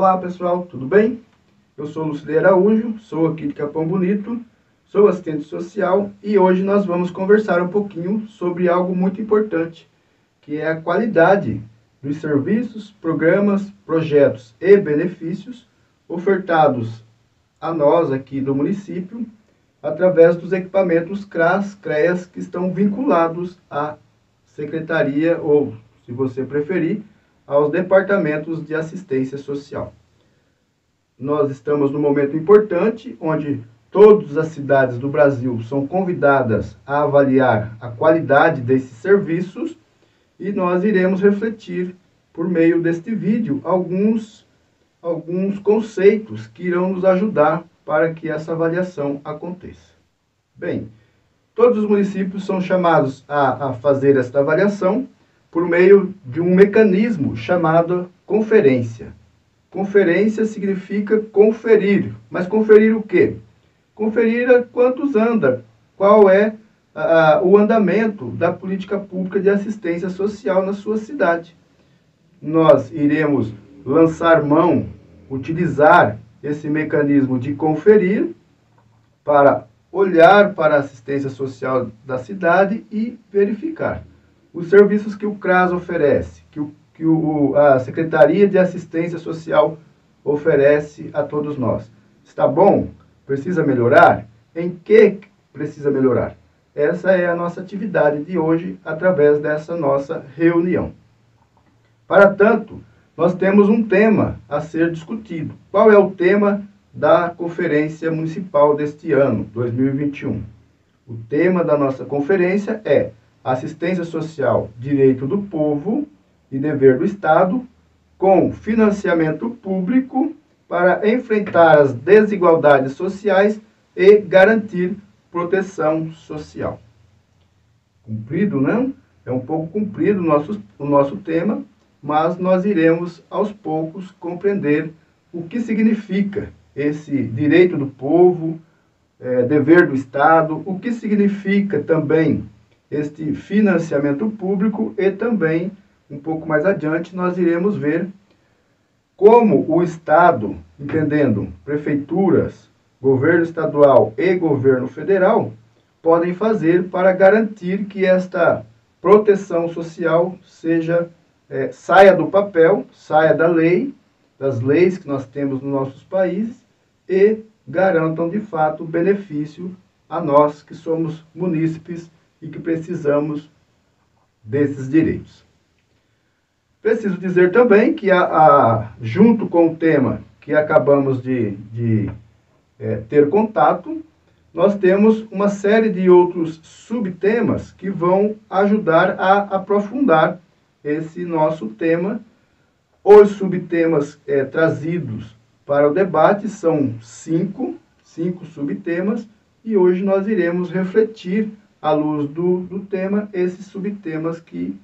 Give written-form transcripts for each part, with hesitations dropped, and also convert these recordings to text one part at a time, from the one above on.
Olá pessoal, tudo bem? Eu sou Lucilei Araújo, sou aqui de Capão Bonito, sou assistente social e hoje nós vamos conversar um pouquinho sobre algo muito importante, que é a qualidade dos serviços, programas, projetos e benefícios ofertados a nós aqui do município através dos equipamentos CRAS, CREAS que estão vinculados à secretaria ou, se você preferir, aos departamentos de assistência social. Nós estamos num momento importante onde todas as cidades do Brasil são convidadas a avaliar a qualidade desses serviços e nós iremos refletir por meio deste vídeo alguns conceitos que irão nos ajudar para que essa avaliação aconteça. Bem, todos os municípios são chamados a fazer esta avaliação por meio de um mecanismo chamado conferência. Conferência significa conferir, mas conferir o quê? Conferir quantos anda, qual é o andamento da política pública de assistência social na sua cidade. Nós iremos lançar mão, utilizar esse mecanismo de conferir para olhar para a assistência social da cidade e verificar os serviços que o CRAS oferece, que a Secretaria de Assistência Social oferece a todos nós. Está bom? Precisa melhorar? Em que precisa melhorar? Essa é a nossa atividade de hoje, através dessa nossa reunião. Para tanto, nós temos um tema a ser discutido. Qual é o tema da Conferência Municipal deste ano, 2021? O tema da nossa conferência é Assistência Social, Direito do Povo e Dever do Estado, com financiamento público para enfrentar as desigualdades sociais e garantir proteção social. Comprido, não? É um pouco comprido o nosso tema, mas nós iremos, aos poucos, compreender o que significa esse direito do povo, dever do Estado, o que significa também este financiamento público e também, um pouco mais adiante, nós iremos ver como o Estado, entendendo prefeituras, governo estadual e governo federal, podem fazer para garantir que esta proteção social saia do papel, saia da lei, das leis que nós temos nos nossos países e garantam, de fato, benefício a nós que somos munícipes e que precisamos desses direitos. Preciso dizer também que, junto com o tema que acabamos de ter contato, nós temos uma série de outros subtemas que vão ajudar a aprofundar esse nosso tema. Os subtemas trazidos para o debate são cinco subtemas e hoje nós iremos refletir, à luz do tema, esses subtemas que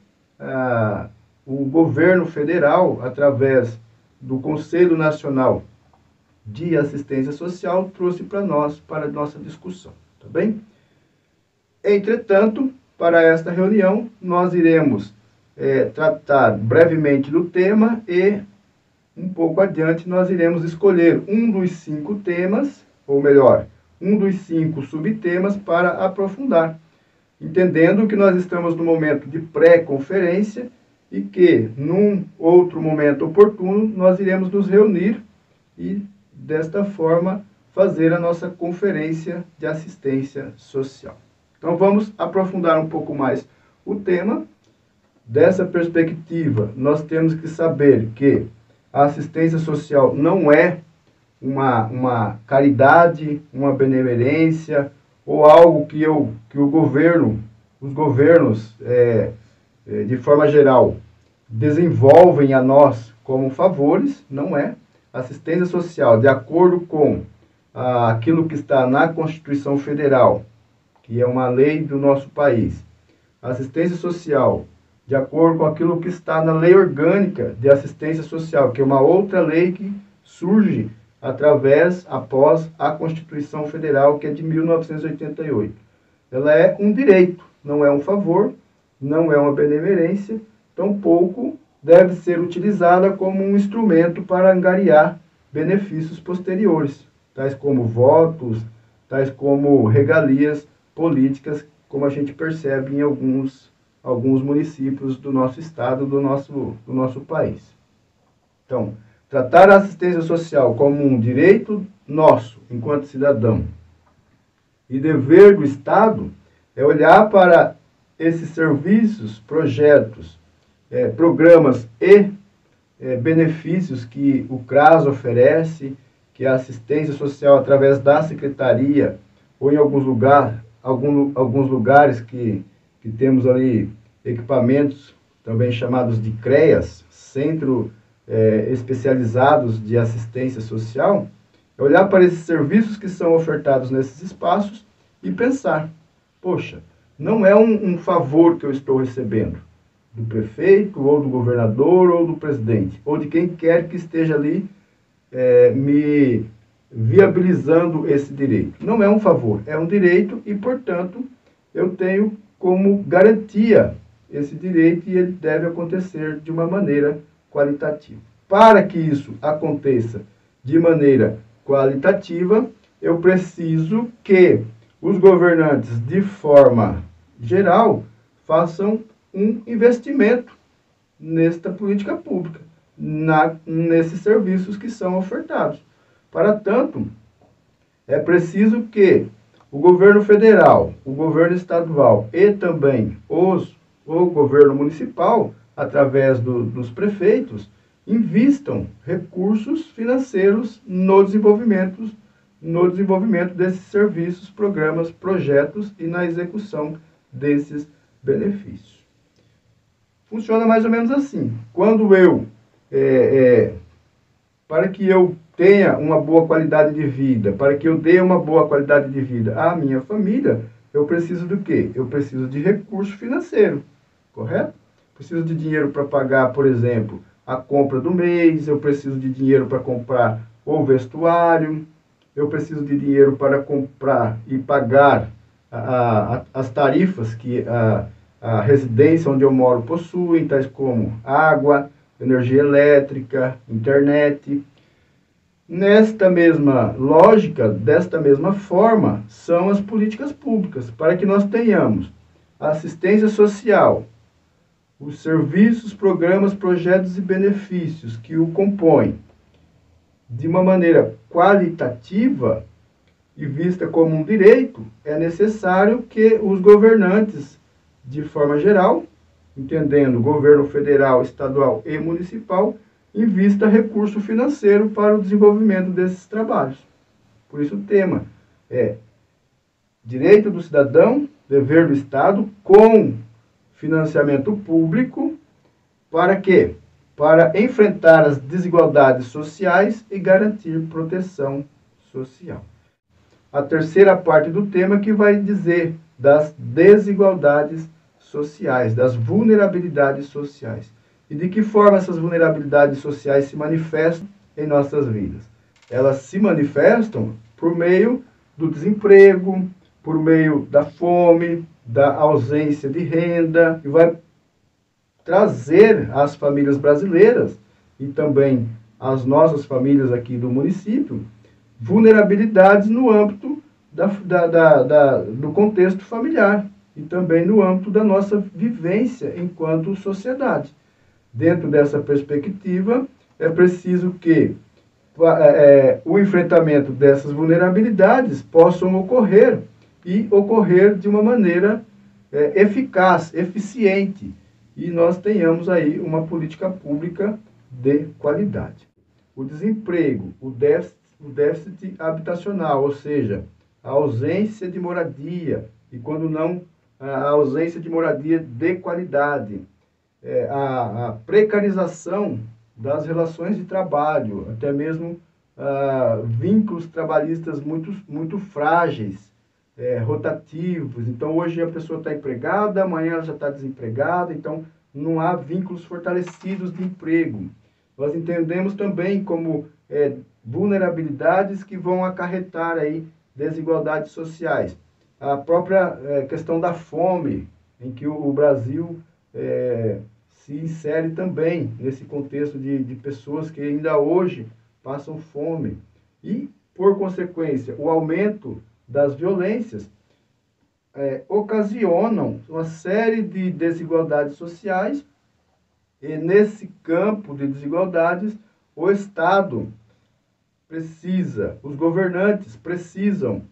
o governo federal, através do Conselho Nacional de Assistência Social, trouxe para nós, para a nossa discussão, tá bem? Entretanto, para esta reunião, nós iremos tratar brevemente do tema e, um pouco adiante, nós iremos escolher um dos 5 temas, ou melhor, um dos 5 subtemas para aprofundar, entendendo que nós estamos no momento de pré-conferência e que, num outro momento oportuno, nós iremos nos reunir e, desta forma, fazer a nossa conferência de assistência social. Então, vamos aprofundar um pouco mais o tema. Dessa perspectiva, nós temos que saber que a assistência social não é uma caridade, uma benemerência ou algo que os governos, de forma geral, desenvolvem a nós como favores. Não é. Assistência social, de acordo com aquilo que está na Constituição Federal, que é uma lei do nosso país, assistência social, de acordo com aquilo que está na Lei Orgânica de Assistência Social, que é uma outra lei que surge após a Constituição Federal, que é de 1988. Ela é um direito, não é um favor, não é uma benemerência, tampouco deve ser utilizada como um instrumento para angariar benefícios posteriores, tais como votos, tais como regalias políticas, como a gente percebe em alguns municípios do nosso estado, do nosso país. Então, tratar a assistência social como um direito nosso, enquanto cidadão, e dever do Estado é olhar para esses serviços, projetos, programas e benefícios que o CRAS oferece, que a assistência social através da secretaria, ou em alguns lugares que temos ali equipamentos também chamados de CREAS, Centro Especializados de Assistência Social, é olhar para esses serviços que são ofertados nesses espaços e pensar, poxa, não é um favor que eu estou recebendo do prefeito, ou do governador, ou do presidente, ou de quem quer que esteja ali me viabilizando esse direito. Não é um favor, é um direito e, portanto, eu tenho como garantia esse direito e ele deve acontecer de uma maneira qualitativa. Para que isso aconteça de maneira qualitativa, eu preciso que os governantes, de forma geral, façam um investimento nesta política pública, nesses serviços que são ofertados. Para tanto, é preciso que o governo federal, o governo estadual e também o governo municipal, através dos prefeitos, invistam recursos financeiros no desenvolvimento desses serviços, programas, projetos e na execução desses benefícios. Funciona mais ou menos assim. Quando para que eu tenha uma boa qualidade de vida, para que eu dê uma boa qualidade de vida à minha família, eu preciso do quê? Eu preciso de recurso financeiro, correto? Preciso de dinheiro para pagar, por exemplo, a compra do mês, eu preciso de dinheiro para comprar o vestuário, eu preciso de dinheiro para comprar e pagar as tarifas que a residência onde eu moro possui, tais como água, energia elétrica, internet. Nesta mesma lógica, desta mesma forma, são as políticas públicas, para que nós tenhamos a assistência social, os serviços, programas, projetos e benefícios que o compõem de uma maneira qualitativa e vista como um direito, é necessário que os governantes, de forma geral, entendendo governo federal, estadual e municipal, invista recurso financeiro para o desenvolvimento desses trabalhos. Por isso o tema é direito do cidadão, dever do Estado, com financiamento público, para quê? Para enfrentar as desigualdades sociais e garantir proteção social. A terceira parte do tema que vai dizer das desigualdades sociais, das vulnerabilidades sociais. E de que forma essas vulnerabilidades sociais se manifestam em nossas vidas? Elas se manifestam por meio do desemprego, por meio da fome, da ausência de renda, e vai trazer às famílias brasileiras e também às nossas famílias aqui do município vulnerabilidades no âmbito do contexto familiar e também no âmbito da nossa vivência enquanto sociedade. Dentro dessa perspectiva, é preciso que o enfrentamento dessas vulnerabilidades possam ocorrer e ocorrer de uma maneira eficaz, eficiente, e nós tenhamos aí uma política pública de qualidade. O desemprego, o déficit habitacional, ou seja, a ausência de moradia, e quando não, a ausência de moradia de qualidade, a precarização das relações de trabalho, até mesmo vínculos trabalhistas muito frágeis, rotativos. Então, hoje a pessoa está empregada, amanhã ela já está desempregada, então não há vínculos fortalecidos de emprego. Nós entendemos também como vulnerabilidades que vão acarretar aí desigualdades sociais. A própria questão da fome, em que o Brasil se insere também nesse contexto de pessoas que ainda hoje passam fome. E, por consequência, o aumento das violências ocasionam uma série de desigualdades sociais, e nesse campo de desigualdades, o Estado precisa, os governantes precisam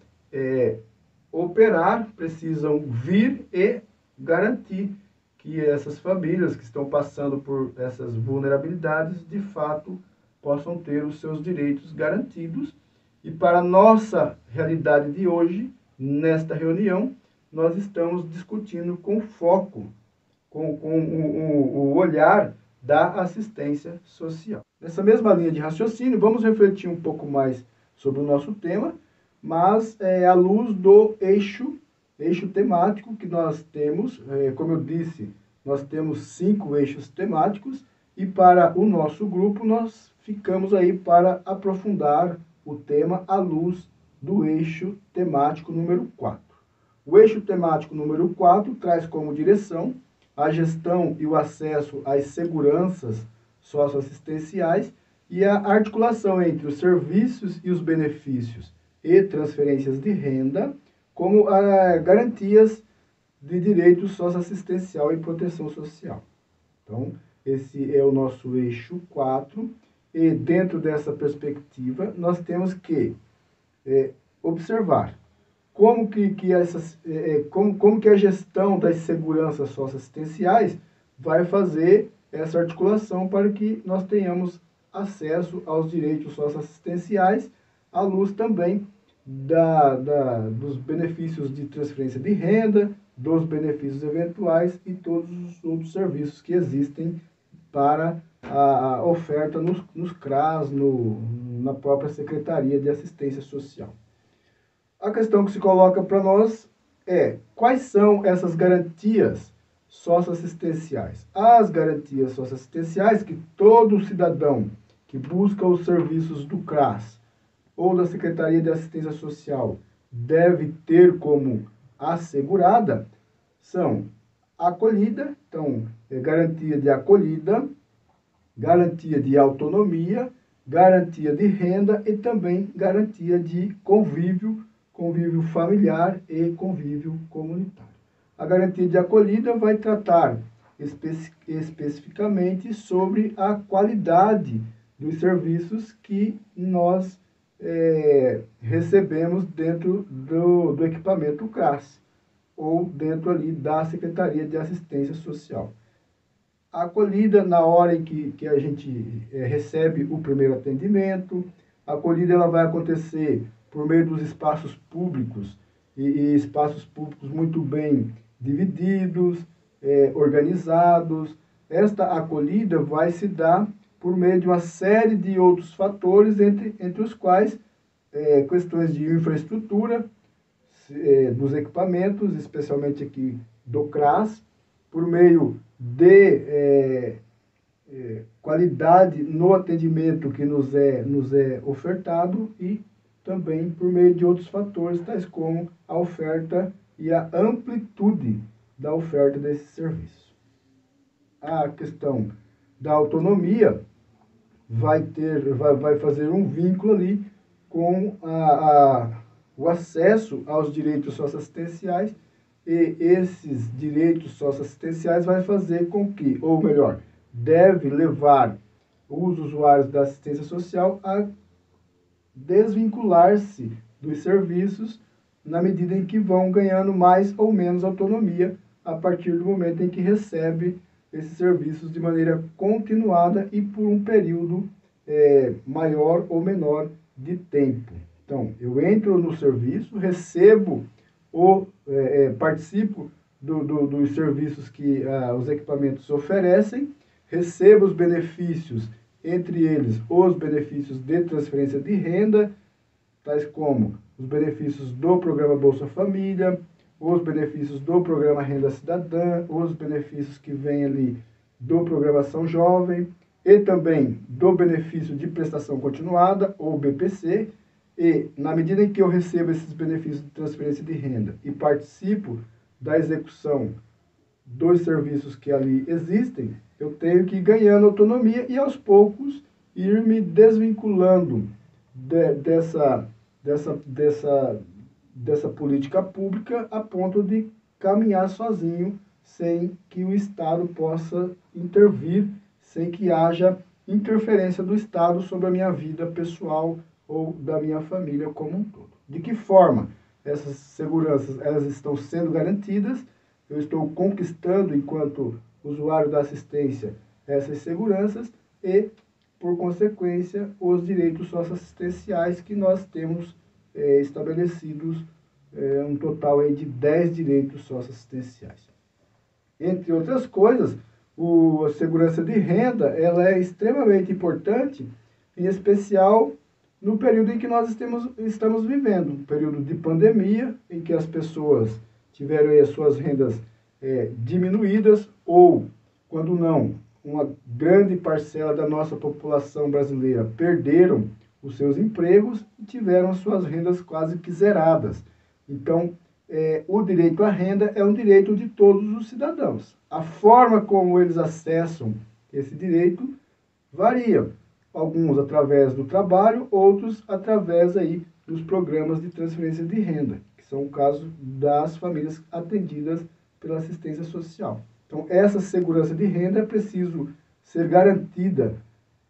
operar, precisam vir e garantir que essas famílias que estão passando por essas vulnerabilidades, de fato, possam ter os seus direitos garantidos. E para a nossa realidade de hoje, nesta reunião, nós estamos discutindo com foco, com o olhar da assistência social. Nessa mesma linha de raciocínio, vamos refletir um pouco mais sobre o nosso tema, mas à luz do eixo temático que nós temos. Como eu disse, nós temos 5 eixos temáticos, e para o nosso grupo nós ficamos aí para aprofundar o tema à luz do eixo temático número 4. O eixo temático número 4 traz como direção a gestão e o acesso às seguranças socioassistenciais e a articulação entre os serviços e os benefícios e transferências de renda como garantias de direito socioassistencial e proteção social. Então, esse é o nosso eixo 4, e dentro dessa perspectiva nós temos que observar como que a gestão das seguranças socioassistenciais vai fazer essa articulação para que nós tenhamos acesso aos direitos socioassistenciais, à luz também dos benefícios de transferência de renda, dos benefícios eventuais e todos os outros serviços que existem para a oferta nos CRAS, na própria Secretaria de Assistência Social. A questão que se coloca para nós é: quais são essas garantias socioassistenciais? As garantias socioassistenciais que todo cidadão que busca os serviços do CRAS ou da Secretaria de Assistência Social deve ter como assegurada são acolhida, então garantia de acolhida, garantia de autonomia, garantia de renda e também garantia de convívio familiar e convívio comunitário. A garantia de acolhida vai tratar especificamente sobre a qualidade dos serviços que nós recebemos dentro do equipamento CRAS ou dentro ali da Secretaria de Assistência Social. A acolhida na hora em que a gente recebe o primeiro atendimento, a acolhida ela vai acontecer por meio dos espaços públicos, e espaços públicos muito bem divididos, organizados. Esta acolhida vai se dar por meio de uma série de outros fatores, entre os quais questões de infraestrutura, dos equipamentos, especialmente aqui do CRAS, por meio de qualidade no atendimento que nos é ofertado, e também por meio de outros fatores, tais como a oferta e a amplitude da oferta desse serviço. A questão da autonomia vai fazer um vínculo ali com o acesso aos direitos socioassistenciais, e esses direitos socioassistenciais vai fazer com que, ou melhor, deve levar os usuários da assistência social a desvincular-se dos serviços na medida em que vão ganhando mais ou menos autonomia a partir do momento em que recebe esses serviços de maneira continuada e por um período maior ou menor de tempo. Então, eu entro no serviço, recebo participo dos serviços que os equipamentos oferecem, recebo os benefícios, entre eles os benefícios de transferência de renda, tais como os benefícios do programa Bolsa Família, os benefícios do programa Renda Cidadã, os benefícios que vêm ali do programa Ação Jovem, e também do benefício de prestação continuada, ou BPC. E, na medida em que eu recebo esses benefícios de transferência de renda e participo da execução dos serviços que ali existem, eu tenho que ir ganhando autonomia e, aos poucos, ir me desvinculando dessa política pública a ponto de caminhar sozinho, sem que o Estado possa intervir, sem que haja interferência do Estado sobre a minha vida pessoal ou da minha família como um todo. De que forma essas seguranças elas estão sendo garantidas? Eu estou conquistando, enquanto usuário da assistência, essas seguranças e, por consequência, os direitos socioassistenciais que nós temos estabelecidos, um total aí de 10 direitos socioassistenciais. Entre outras coisas, a segurança de renda ela é extremamente importante, em especial no período em que nós estamos vivendo, um período de pandemia, em que as pessoas tiveram aí as suas rendas diminuídas, ou, quando não, uma grande parcela da nossa população brasileira perderam os seus empregos e tiveram as suas rendas quase que zeradas. Então, o direito à renda é um direito de todos os cidadãos. A forma como eles acessam esse direito varia. Alguns através do trabalho, outros através aí dos programas de transferência de renda, que são o caso das famílias atendidas pela assistência social. Então, essa segurança de renda é preciso ser garantida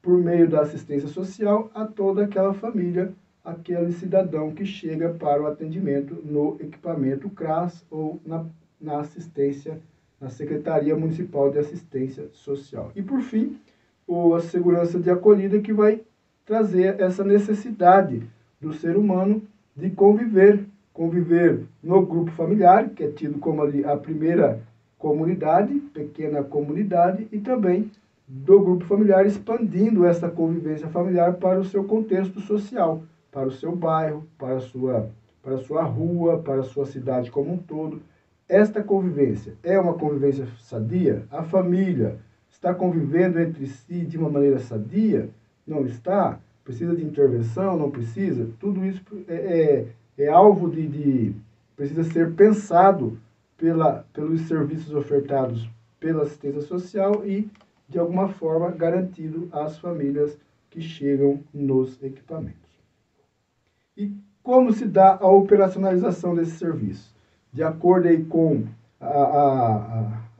por meio da assistência social a toda aquela família, aquele cidadão que chega para o atendimento no equipamento CRAS ou na assistência, na Secretaria Municipal de Assistência Social. E, por fim, a segurança de acolhida, que vai trazer essa necessidade do ser humano de conviver no grupo familiar, que é tido como ali a primeira comunidade, pequena comunidade, e também do grupo familiar, expandindo essa convivência familiar para o seu contexto social, para o seu bairro, para a sua rua, para a sua cidade como um todo. Esta convivência é uma convivência sadia? A família está convivendo entre si de uma maneira sadia? Não está? Precisa de intervenção? Não precisa? Tudo isso é alvo precisa ser pensado pelos serviços ofertados pela assistência social e, de alguma forma, garantido às famílias que chegam nos equipamentos. E como se dá a operacionalização desse serviço? De acordo aí com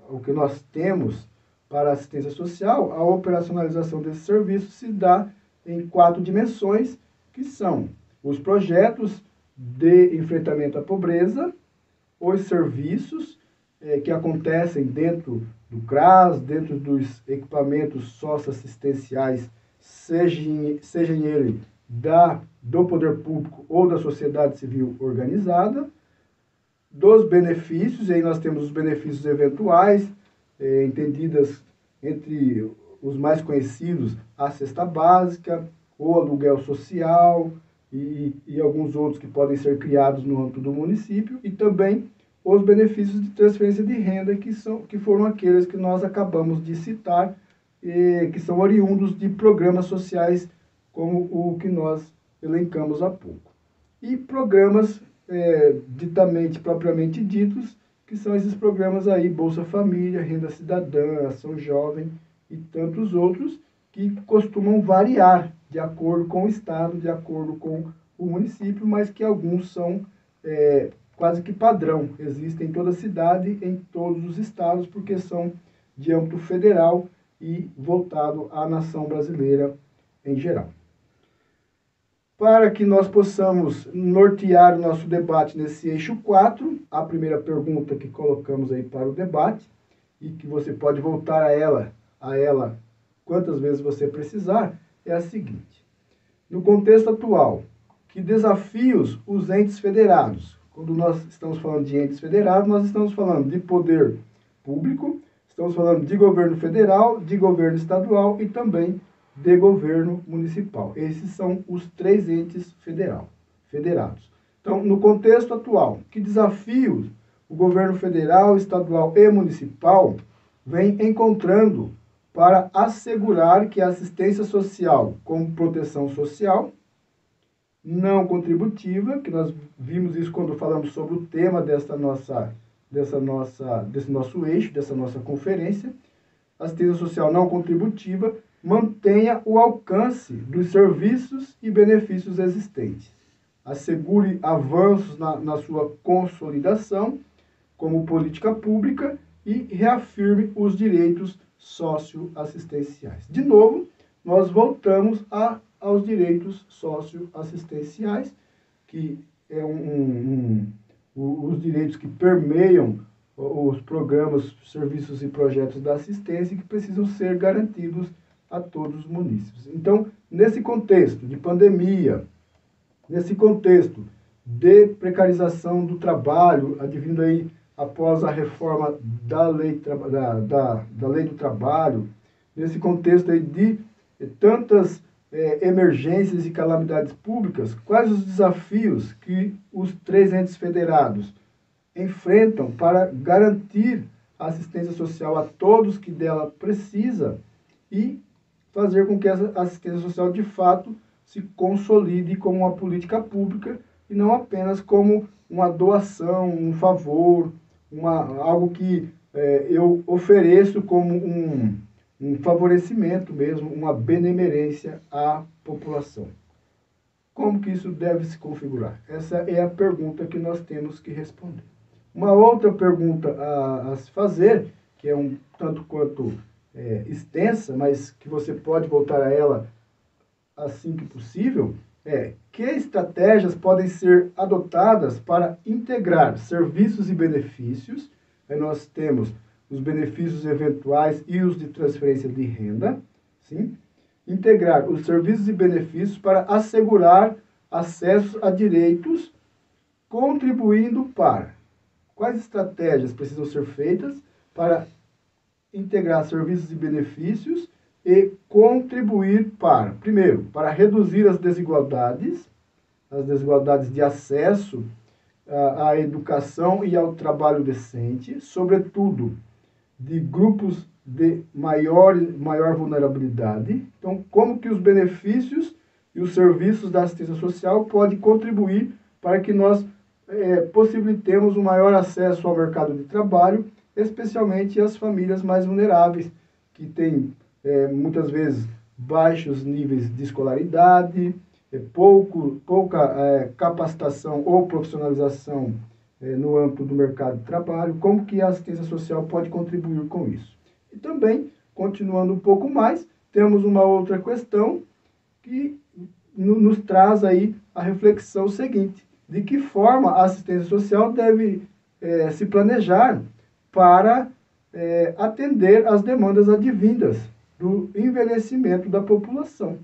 o que nós temos para a assistência social, a operacionalização desse serviço se dá em 4 dimensões, que são os projetos de enfrentamento à pobreza, os serviços que acontecem dentro do CRAS, dentro dos equipamentos socioassistenciais, seja ele do poder público ou da sociedade civil organizada, dos benefícios, e aí nós temos os benefícios eventuais, entendidas entre os mais conhecidos, a cesta básica, o aluguel social e alguns outros que podem ser criados no âmbito do município, e também os benefícios de transferência de renda, que foram aqueles que nós acabamos de citar, que são oriundos de programas sociais como o que nós elencamos há pouco. E programas propriamente ditos, que são esses programas aí, Bolsa Família, Renda Cidadã, Ação Jovem e tantos outros, que costumam variar de acordo com o estado, de acordo com o município, mas que alguns são quase que padrão, existem em toda a cidade, em todos os estados, porque são de âmbito federal e voltado à nação brasileira em geral. Para que nós possamos nortear o nosso debate nesse eixo 4, a primeira pergunta que colocamos aí para o debate, e que você pode voltar a ela quantas vezes você precisar, é a seguinte: no contexto atual, que desafios os entes federados? Quando nós estamos falando de entes federados, nós estamos falando de poder público, estamos falando de governo federal, de governo estadual e também de governo municipal. Esses são os 3 entes federados. Então, no contexto atual, que desafios o governo federal, estadual e municipal vem encontrando para assegurar que a assistência social, como proteção social, não contributiva, que nós vimos isso quando falamos sobre o tema desse nosso eixo, dessa nossa conferência, assistência social não contributiva mantenha o alcance dos serviços e benefícios existentes, assegure avanços na sua consolidação como política pública e reafirme os direitos socioassistenciais. De novo, nós voltamos aos direitos socioassistenciais, que é os direitos que permeiam os programas, serviços e projetos da assistência que precisam ser garantidos a todos os munícipes. Então, nesse contexto de pandemia, nesse contexto de precarização do trabalho, advindo aí após a reforma da lei, da lei do trabalho, nesse contexto aí de tantas emergências e calamidades públicas, quais os desafios que os 3 entes federados enfrentam para garantir a assistência social a todos que dela precisa e fazer com que essa assistência social de fato se consolide como uma política pública e não apenas como uma doação, um favor, algo que eu ofereço como um favorecimento mesmo, uma benemerência à população. Como que isso deve se configurar? Essa é a pergunta que nós temos que responder. Uma outra pergunta a se fazer, que é um tanto quanto extensa, mas que você pode voltar a ela assim que possível, que estratégias podem ser adotadas para integrar serviços e benefícios? Aí nós temos os benefícios eventuais e os de transferência de renda, sim? Integrar os serviços e benefícios para assegurar acesso a direitos, contribuindo para... Quais estratégias precisam ser feitas para integrar serviços e benefícios e contribuir para, primeiro, para reduzir as desigualdades de acesso à educação e ao trabalho decente, sobretudo de grupos de maior vulnerabilidade. Então, como que os benefícios e os serviços da assistência social podem contribuir para que nós possibilitemos um maior acesso ao mercado de trabalho, especialmente as famílias mais vulneráveis, que têm muitas vezes baixos níveis de escolaridade, pouca capacitação ou profissionalização no âmbito do mercado de trabalho. Como que a assistência social pode contribuir com isso? E também, continuando um pouco mais, temos uma outra questão que nos traz aí a reflexão seguinte: de que forma a assistência social deve se planejar para atender às demandas advindas do envelhecimento da população.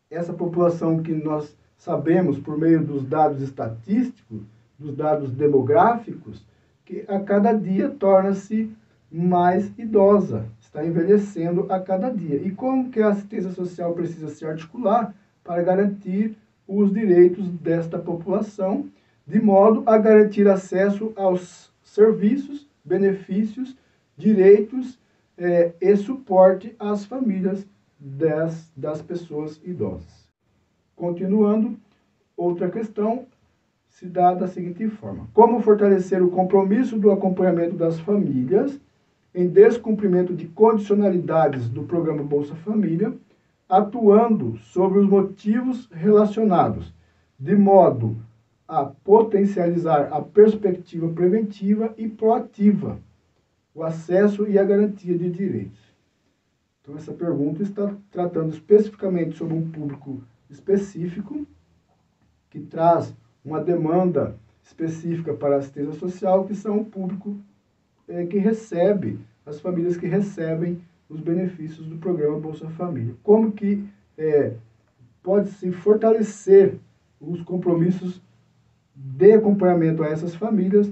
Essa população que nós sabemos por meio dos dados estatísticos, dos dados demográficos, que a cada dia torna-se mais idosa, está envelhecendo a cada dia. E como que a assistência social precisa se articular para garantir os direitos desta população, de modo a garantir acesso aos serviços, benefícios, direitos e suporte às famílias das pessoas idosas. Continuando, outra questão se dá da seguinte forma: como fortalecer o compromisso do acompanhamento das famílias em descumprimento de condicionalidades do programa Bolsa Família, atuando sobre os motivos relacionados, de modo a potencializar a perspectiva preventiva e proativa, o acesso e a garantia de direitos. Então, essa pergunta está tratando especificamente sobre um público específico, que traz uma demanda específica para a assistência social, que são o público que recebe, as famílias que recebem os benefícios do programa Bolsa Família. Como que pode-se fortalecer os compromissos de acompanhamento a essas famílias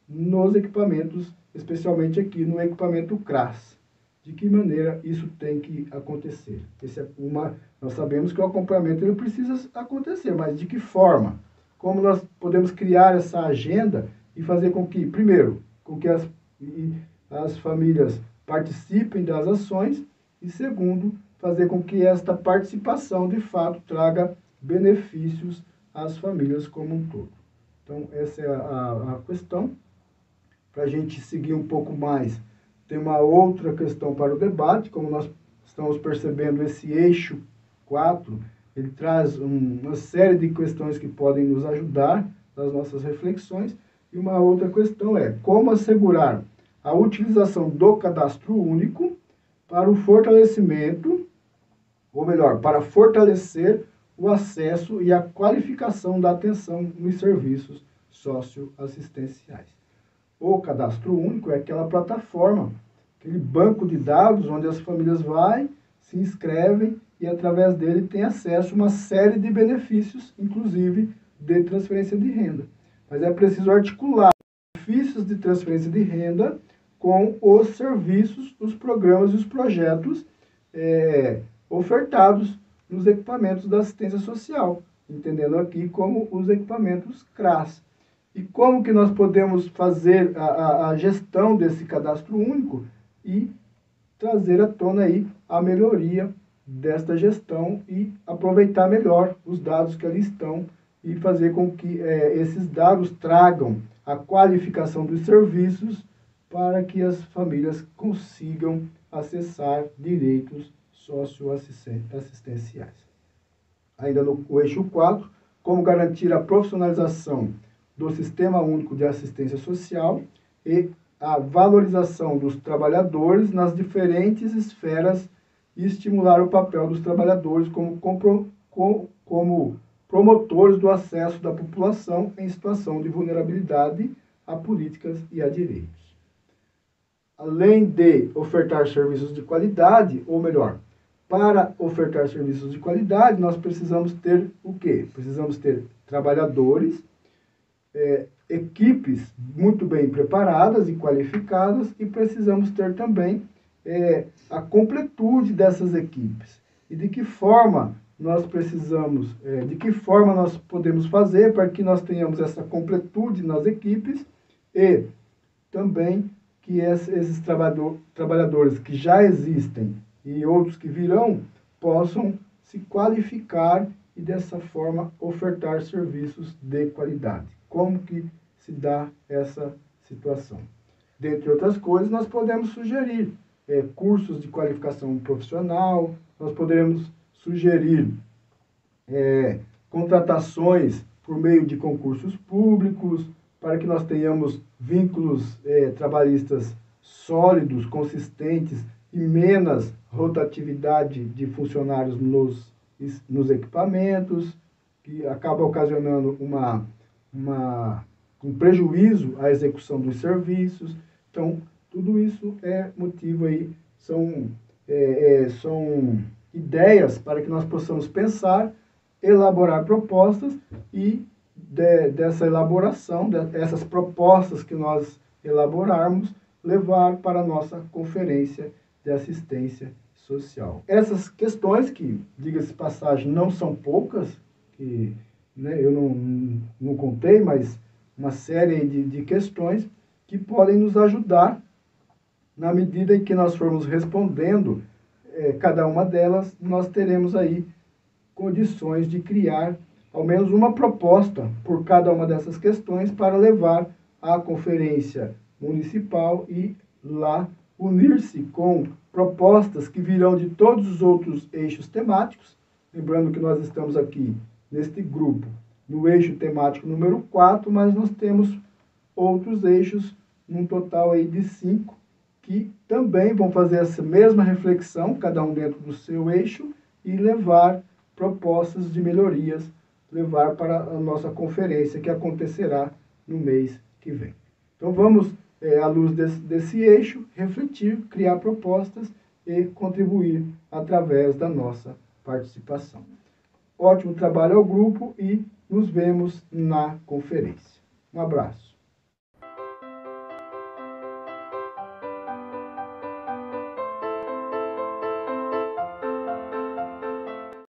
nos equipamentos, especialmente aqui no equipamento CRAS. De que maneira isso tem que acontecer? Nós sabemos que o acompanhamento ele precisa acontecer, mas de que forma? Como nós podemos criar essa agenda e fazer com que, primeiro, com que as famílias participem das ações e, segundo, fazer com que esta participação, de fato, traga benefícios às famílias como um todo. Então, essa é a questão. Para a gente seguir um pouco mais tem uma outra questão para o debate, como nós estamos percebendo esse eixo 4, ele traz uma série de questões que podem nos ajudar nas nossas reflexões, e uma outra questão é como assegurar a utilização do cadastro único para o fortalecimento, ou melhor, para fortalecer o acesso e a qualificação da atenção nos serviços socioassistenciais. O cadastro único é aquela plataforma, aquele banco de dados onde as famílias vão, se inscrevem e através dele tem acesso a uma série de benefícios, inclusive de transferência de renda. Mas é preciso articular os benefícios de transferência de renda com os serviços, os programas e os projetos ofertados nos equipamentos da assistência social, entendendo aqui como os equipamentos CRAS. E como que nós podemos fazer a gestão desse cadastro único e trazer à tona aí a melhoria desta gestão e aproveitar melhor os dados que ali estão e fazer com que esses dados tragam a qualificação dos serviços para que as famílias consigam acessar direitos socioassistenciais. Ainda no eixo 4, como garantir a profissionalização do Sistema Único de Assistência Social e a valorização dos trabalhadores nas diferentes esferas e estimular o papel dos trabalhadores como promotores do acesso da população em situação de vulnerabilidade a políticas e a direitos. Além de ofertar serviços de qualidade, ou melhor, para ofertar serviços de qualidade, nós precisamos ter o quê? Precisamos ter trabalhadores, equipes muito bem preparadas e qualificadas e precisamos ter também a completude dessas equipes. E de que forma nós precisamos, de que forma nós podemos fazer para que nós tenhamos essa completude nas equipes e também que esses trabalhadores que já existem e outros que virão possam se qualificar e dessa forma ofertar serviços de qualidade. Como que se dá essa situação? Dentre outras coisas, nós podemos sugerir cursos de qualificação profissional, nós poderemos sugerir contratações por meio de concursos públicos, para que nós tenhamos vínculos trabalhistas sólidos, consistentes e menos rotatividade de funcionários nos equipamentos, que acaba ocasionando um prejuízo à execução dos serviços. Então, tudo isso é motivo aí, são ideias para que nós possamos pensar, elaborar propostas e dessa elaboração, dessas propostas que nós elaborarmos, levar para a nossa conferência de assistência social. Essas questões, que, diga-se de passagem, não são poucas, que eu não contei, mas uma série de questões que podem nos ajudar na medida em que nós formos respondendo cada uma delas, nós teremos aí condições de criar ao menos uma proposta por cada uma dessas questões para levar à conferência municipal e lá unir-se com propostas que virão de todos os outros eixos temáticos. Lembrando que nós estamos aqui neste grupo no eixo temático número 4, mas nós temos outros eixos, num total aí de 5, que também vão fazer essa mesma reflexão, cada um dentro do seu eixo, e levar propostas de melhorias, levar para a nossa conferência, que acontecerá no mês que vem. Então vamos, à luz desse eixo, refletir, criar propostas e contribuir através da nossa participação. Ótimo trabalho ao grupo e nos vemos na conferência. Um abraço.